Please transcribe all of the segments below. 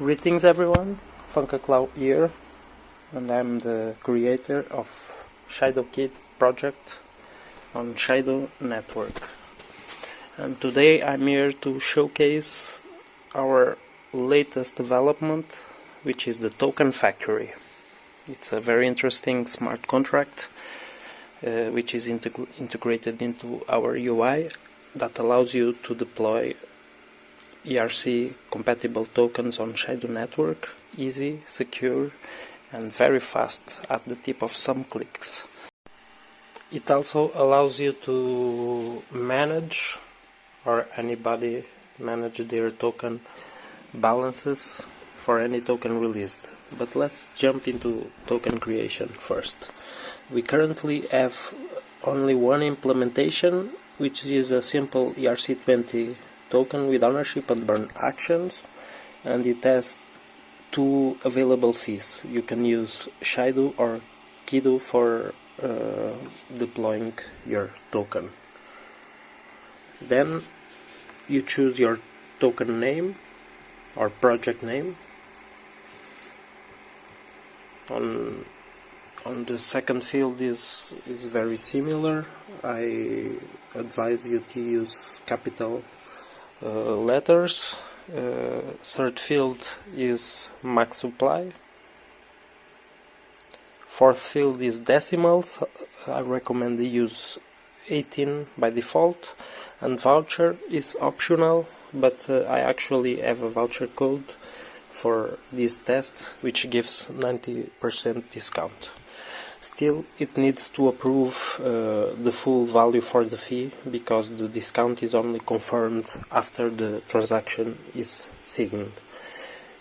Greetings everyone, Funkaclau here, and I'm the creator of ShidoKid project on Shido network. And today I'm here to showcase our latest development, which is the token factory. It's a very interesting smart contract which is integrated into our UI that allows you to deploy ERC compatible tokens on Shido network, easy, secure and very fast at the tip of some clicks. It also allows you to manage, or anybody manage, their token balances for any token released. But let's jump into token creation first. We currently have only one implementation, which is a simple ERC20 token with ownership and burn actions, and it has two available fees. You can use Shido or Kido for deploying your token. Then you choose your token name or project name. On the second field is very similar. I advise you to use capital letters. Third field is max supply. Fourth field is decimals. I recommend you use 18 by default, and voucher is optional, but I actually have a voucher code for this test which gives 90% discount. Still, it needs to approve the full value for the fee, because the discount is only confirmed after the transaction is signed.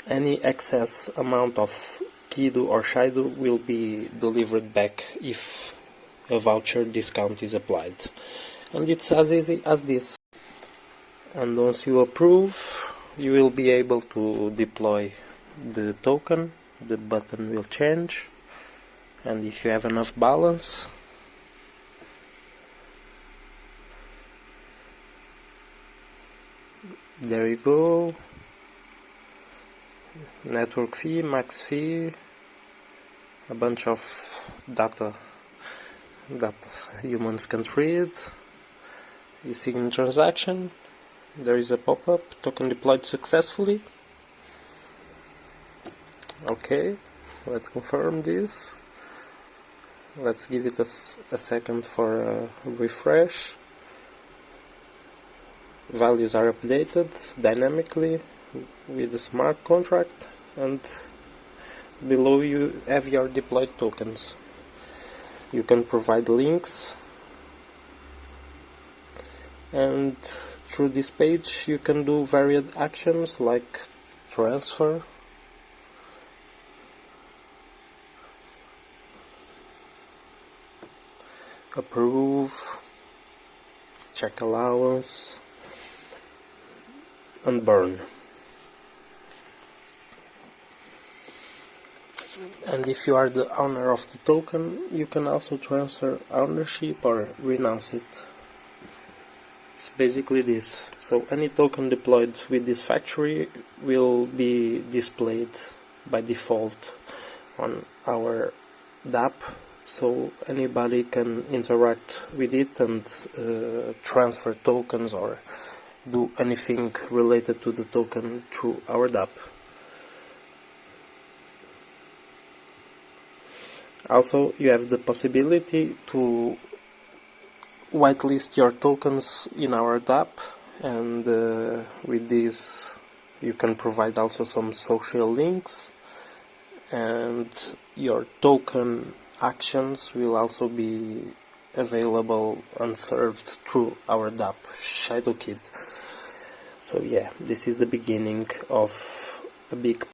Any excess amount of Kido or Shido will be delivered back if a voucher discount is applied. And it's as easy as this. And once you approve, you will be able to deploy the token. The button will change. And if you have enough balance, there you go. Network fee, max fee, a bunch of data that humans can't read. You sign the transaction, there is a pop-up, token deployed successfully. Okay, let's confirm this. Let's give it a second for a refresh. Values are updated dynamically with the smart contract, and below you have your deployed tokens. You can provide links, and through this page you can do varied actions like transfer, approve, check allowance, and burn. And if you are the owner of the token, you can also transfer ownership or renounce it. It's basically this. So any token deployed with this factory will be displayed by default on our DApp, so anybody can interact with it and transfer tokens or do anything related to the token through our DApp. Also, you have the possibility to whitelist your tokens in our DApp, and with this you can provide also some social links, and your token actions will also be available and served through our DApp, ShidoKid. So yeah, this is the beginning of a big